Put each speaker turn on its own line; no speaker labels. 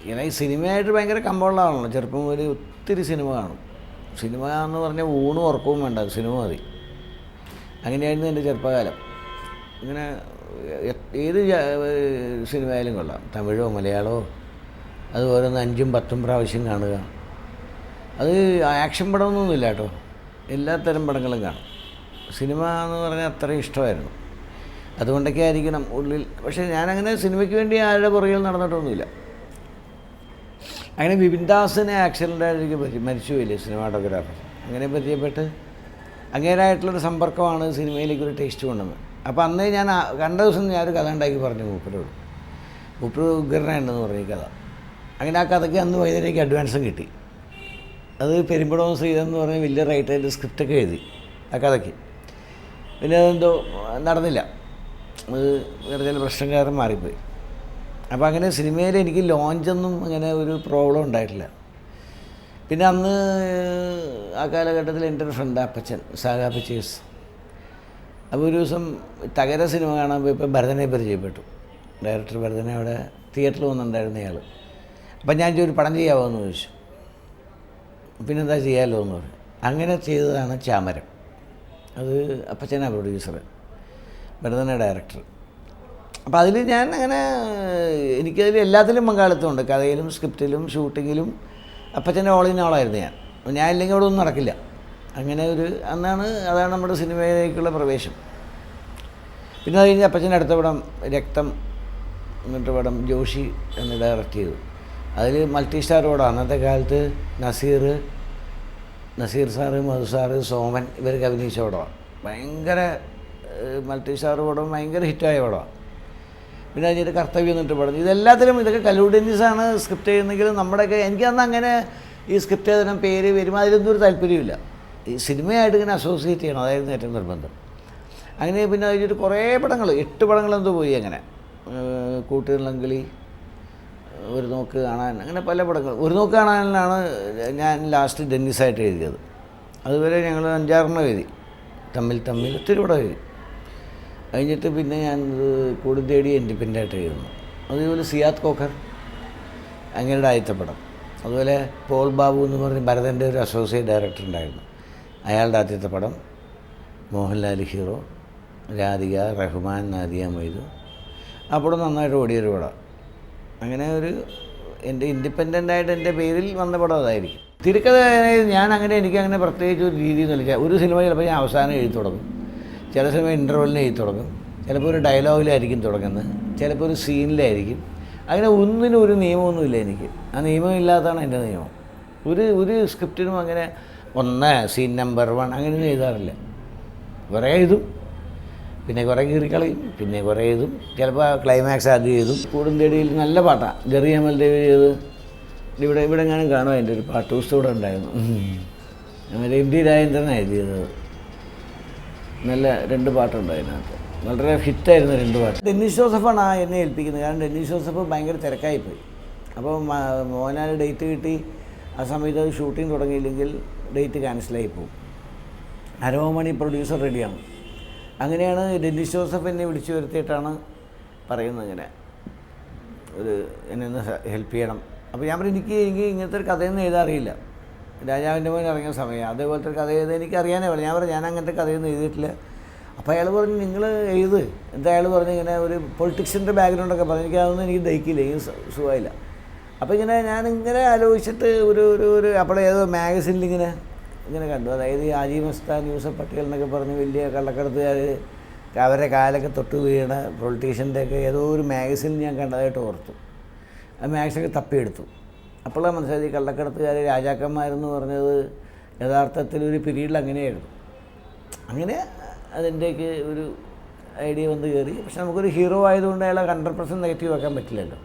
ഇങ്ങനെ ഈ സിനിമയായിട്ട് ഭയങ്കര കമ്പമുള്ളതാണല്ലോ. ചെറുപ്പം മുതൽ ഒത്തിരി സിനിമ കാണും. സിനിമ എന്ന് പറഞ്ഞാൽ ഊണും ഉറക്കവും വേണ്ട, സിനിമ മതി. അങ്ങനെയായിരുന്നു എൻ്റെ ചെറുപ്പകാലം. ഇങ്ങനെ ഏത് സിനിമയായാലും കൊള്ളാം, തമിഴോ മലയാളമോ, അതുപോലെ 5ഉം 10ഉം പ്രാവശ്യം കാണുക. അത് ആക്ഷൻ പടമൊന്നുമില്ല കേട്ടോ, എല്ലാത്തരം പടങ്ങളും കാണും. സിനിമ എന്ന് പറഞ്ഞാൽ അത്രയും ഇഷ്ടമായിരുന്നു. അതുകൊണ്ടൊക്കെ ആയിരിക്കണം ഉള്ളിൽ. പക്ഷേ ഞാനങ്ങനെ സിനിമയ്ക്ക് വേണ്ടി ആരുടെ പുറകിൽ നടന്നിട്ടൊന്നുമില്ല. അങ്ങനെ വിപിൻദാസിനെ ആക്സിഡൻ്റായിട്ട് മരിച്ചുപോയില്ലേ സിനിമാറ്റോഗ്രാഫർ. അങ്ങനെ പരിചയപ്പെട്ട് അങ്ങേരായിട്ടുള്ളൊരു സമ്പർക്കമാണ് സിനിമയിലേക്കൊരു ടേസ്റ്റ് കൊണ്ടുവന്നത്. അപ്പോൾ അന്നേ ഞാൻ കണ്ട ദിവസം ഞാനൊരു കഥ ഉണ്ടാക്കി പറഞ്ഞു മൂപ്പരോട്. മൂപ്പര് ഉഗ്രനാണെന്ന് പറഞ്ഞ കഥ. അങ്ങനെ ആ കഥയ്ക്ക് അന്ന് വൈകുന്നേരേക്ക് അഡ്വാൻസും കിട്ടി. അത് പെരുമ്പടവും ശ്രീധരൻ പറഞ്ഞ വലിയ റൈറ്ററിൻ്റെ സ്ക്രിപ്റ്റൊക്കെ എഴുതി ആ കഥയ്ക്ക്. പിന്നെ അതെന്തോ നടന്നില്ല, അത് വേറെ ചില പ്രശ്നം കാരണം മാറിപ്പോയി. അപ്പോൾ അങ്ങനെ സിനിമയിൽ എനിക്ക് ലോഞ്ചൊന്നും അങ്ങനെ ഒരു പ്രോബ്ലം ഉണ്ടായിട്ടില്ല. പിന്നെ അന്ന് ആ കാലഘട്ടത്തിൽ എൻ്റെ ഒരു ഫ്രണ്ട് അപ്പച്ചൻ സാഗാ പിക്ചേഴ്സ്. അപ്പോൾ ഒരു ദിവസം തകര സിനിമ കാണാൻ പോയപ്പോൾ ഭരതനെ പരിചയപ്പെട്ടു. ഡയറക്ടർ ഭരതനെ അവിടെ തിയേറ്ററിൽ വന്നിട്ടുണ്ടായിരുന്ന അയാൾ. അപ്പം ഞാൻ ഒരു പടം ചെയ്യാമോ എന്ന് ചോദിച്ചു. പിന്നെന്താ ചെയ്യാമല്ലോ എന്ന് പറഞ്ഞു. അങ്ങനെ ചെയ്തതാണ് ചാമരം. അത് അപ്പച്ചനാണ് പ്രൊഡ്യൂസർ, ഭരതനെ ഡയറക്ടർ. അപ്പോൾ അതിൽ ഞാൻ അങ്ങനെ എനിക്കതിൽ എല്ലാത്തിലും പങ്കാളിത്തമുണ്ട്. കഥയിലും സ്ക്രിപ്റ്റിലും ഷൂട്ടിങ്ങിലും അപ്പച്ചൻ്റെ ഓളിനാളായിരുന്നു ഞാൻ ഇല്ലെങ്കിൽ അവിടെ ഒന്നും നടക്കില്ല. അങ്ങനെ അതാണ് നമ്മുടെ സിനിമയിലേക്കുള്ള പ്രവേശം. പിന്നെ അത് കഴിഞ്ഞ് അപ്പച്ചൻ്റെ അടുത്ത പടം രക്തം എന്നിട്ട് പടം ജോഷി എന്ന് ഡയറക്റ്റ് ചെയ്തു. അതിൽ മൾട്ടി സ്റ്റാർ പടം. അന്നത്തെ കാലത്ത് നസീർ സാറ്, മധു സാറ്, സോമൻ ഇവർക്ക് അഭിനയിച്ച പടമാണ്. ഭയങ്കര മൾട്ടി സ്റ്റാർ പടം, ഭയങ്കര ഹിറ്റായ പടമാണ്. പിന്നെ അതിൻ്റെ കർത്തവ്യം എന്നിട്ട് പടം. ഇതൊക്കെ കലൂഡൻസാണ് സ്ക്രിപ്റ്റ് ചെയ്യുന്നെങ്കിലും നമ്മുടെയൊക്കെ എനിക്കന്ന് അങ്ങനെ ഈ സ്ക്രിപ്റ്റ് ചെയ്ത പേര് വരുമ്പോൾ അതിലൊന്നും ഒരു താല്പര്യമില്ല. ഈ സിനിമയായിട്ട് ഇങ്ങനെ അസോസിയേറ്റ് ചെയ്യണം, അതായിരുന്നു ഏറ്റവും നിർബന്ധം. അങ്ങനെ പിന്നെ കഴിഞ്ഞിട്ട് കുറേ പടങ്ങൾ 8 പടങ്ങളെന്തോ പോയി. അങ്ങനെ കൂട്ടുകളെങ്കിലി, ഒരു നോക്ക് കാണാൻ, അങ്ങനെ പല പടങ്ങൾ. ഒരു നോക്ക് കാണാനാണ് ഞാൻ ലാസ്റ്റ് ഡെന്നിസായിട്ട് എഴുതിയത്. അതുവരെ ഞങ്ങൾ 5-6 എഴുതി, തമ്മിൽ ഒത്തിരി പടം എഴുതി. കഴിഞ്ഞിട്ട് പിന്നെ ഞാൻ കൂടി തേടി ഇൻഡിപെൻഡൻ്റായിട്ട് എഴുതുന്നു. അതുപോലെ സിയാദ് കോക്കർ അങ്ങനെയുടെ ആദ്യത്തെ പടം. അതുപോലെ പോൾ ബാബു എന്ന് പറഞ്ഞ് ഭരതൻ്റെ ഒരു അസോസിയേറ്റ് ഡയറക്ടർ ഉണ്ടായിരുന്നു, അയാളുടെ ആദ്യത്തെ പടം. മോഹൻലാൽ ഹീറോ, രാധിക, റഹ്മാൻ, നാദിയ മൊയ്തു. ആ പടം നന്നായിട്ട് ഓടിയൊരു പടം. അങ്ങനെ എൻ്റെ ഇൻഡിപെൻഡൻ്റായിട്ട് എൻ്റെ പേരിൽ വന്ന പടം അതായിരിക്കും. തിരക്കഥ എനിക്കങ്ങനെ പ്രത്യേകിച്ച് ഒരു രീതിയൊന്നുമില്ല. ഒരു സിനിമ ചിലപ്പോൾ ഞാൻ അവസാനം എഴുതി തുടങ്ങും, ചില സിനിമ ഇൻ്റർവെല്ലിന് എഴുതി തുടങ്ങും, ചിലപ്പോൾ ഒരു ഡയലോഗിലായിരിക്കും തുടങ്ങുന്നത്, ചിലപ്പോൾ ഒരു സീനിലായിരിക്കും. അങ്ങനെ ഒന്നിനും ഒരു നിയമമൊന്നുമില്ല എനിക്ക്. ആ നിയമമില്ലാത്തതാണ് എൻ്റെ നിയമം. ഒരു സ്ക്രിപ്റ്റിനും അങ്ങനെ സീൻ നമ്പർ 1 അങ്ങനെയൊന്നും എഴുതാറില്ല. കുറേ എഴുതും, പിന്നെ കുറേ കീറിക്കളയും, പിന്നെ കുറേ എഴുതും. ചിലപ്പോൾ ക്ലൈമാക്സ് ആദ്യം എഴുതും. കൂടുന്തേടിയിൽ നല്ല പാട്ടാണ് ജെറി അമൽ ദേവ് ചെയ്ത്. ഇവിടെ ഞാനും കാണും അതിൻ്റെ ഒരു പാട്ട് ദിവസത്തോടെ ഉണ്ടായിരുന്നു. അങ്ങനെ എം ടി രാജേന്ദ്രനാണ് എഴുതിയത്. നല്ല 2 പാട്ടുണ്ട് അതിനകത്ത്, വളരെ ഹിറ്റായിരുന്ന 2 പാട്ട്. ഡെന്നിസ് ജോസഫാണ് എന്നെ ഏൽപ്പിക്കുന്നത്. കാരണം ഡെന്നിസ് ജോസഫ് ഭയങ്കര തിരക്കായിപ്പോയി. അപ്പോൾ മോഹൻലാൽ ഡേറ്റ് കിട്ടി, ആ സമയത്ത് അത് ഷൂട്ടിംഗ് തുടങ്ങിയില്ലെങ്കിൽ ഡേറ്റ് ക്യാൻസലായി പോകും. അരോമണി പ്രൊഡ്യൂസർ റെഡിയാണ്. അങ്ങനെയാണ് ഡെന്നിസ് ജോസഫ് എന്നെ വിളിച്ചു വരുത്തിയിട്ടാണ് പറയുന്നത്, ഇങ്ങനെ എന്നെ ഒന്ന് ഹെൽപ്പ് ചെയ്യണം. അപ്പോൾ ഞാൻ പറഞ്ഞു എനിക്ക് ഇങ്ങനത്തെ ഒരു കഥയൊന്നും എഴുതാറിയില്ല. രാജാവിൻ്റെ മോൻ ഇറങ്ങിയ സമയം അതേപോലത്തെ കഥ എഴുതാൻ എനിക്കറിയാനേ പറഞ്ഞു. ഞാൻ അങ്ങനത്തെ കഥയൊന്നും എഴുതിയിട്ടില്ല. അപ്പോൾ അയാൾ പറഞ്ഞു നിങ്ങൾ എഴുത്. എന്താ അയാൾ പറഞ്ഞു ഇങ്ങനെ ഒരു പൊളിറ്റിക്സിൻ്റെ ബാക്ക്ഗ്രൗണ്ടൊക്കെ പറഞ്ഞു. എനിക്കതൊന്നും എനിക്ക് ദഹിക്കില്ല, എനിക്ക് സുഖമായില്ല. അപ്പോൾ ഞാനിങ്ങനെ ആലോചിച്ചിട്ട് ഒരു അപ്പോൾ ഏതോ മാഗസിനിൽ ഇങ്ങനെ കണ്ടു. അതായത് ഈ ആജി മസ്താൻ, യൂസഫ് പട്ടേൽ എന്നൊക്കെ പറഞ്ഞ് വലിയ കള്ളക്കടത്തുകാർ അവരുടെ കാലൊക്കെ തൊട്ട് വീണ പൊളിറ്റീഷ്യൻ്റെയൊക്കെ ഏതോ ഒരു മാഗസിനിൽ ഞാൻ കണ്ടതായിട്ട് ഓർത്തു. ആ മാഗസിനൊക്കെ തപ്പിയെടുത്തു. അപ്പോഴാണ് മനസ്സിലായത് ഈ കള്ളക്കടത്തുകാർ രാജാക്കന്മാരെന്ന് പറഞ്ഞത് യഥാർത്ഥത്തിൽ ഒരു പീരീഡിൽ അങ്ങനെയായിരുന്നു. അങ്ങനെ അതിൻ്റെയൊക്കെ ഒരു ഐഡിയ വന്ന് കയറി. പക്ഷെ നമുക്കൊരു ഹീറോ ആയതുകൊണ്ട് അയാളെ 100% നെഗറ്റീവ് ആക്കാൻ പറ്റില്ലല്ലോ.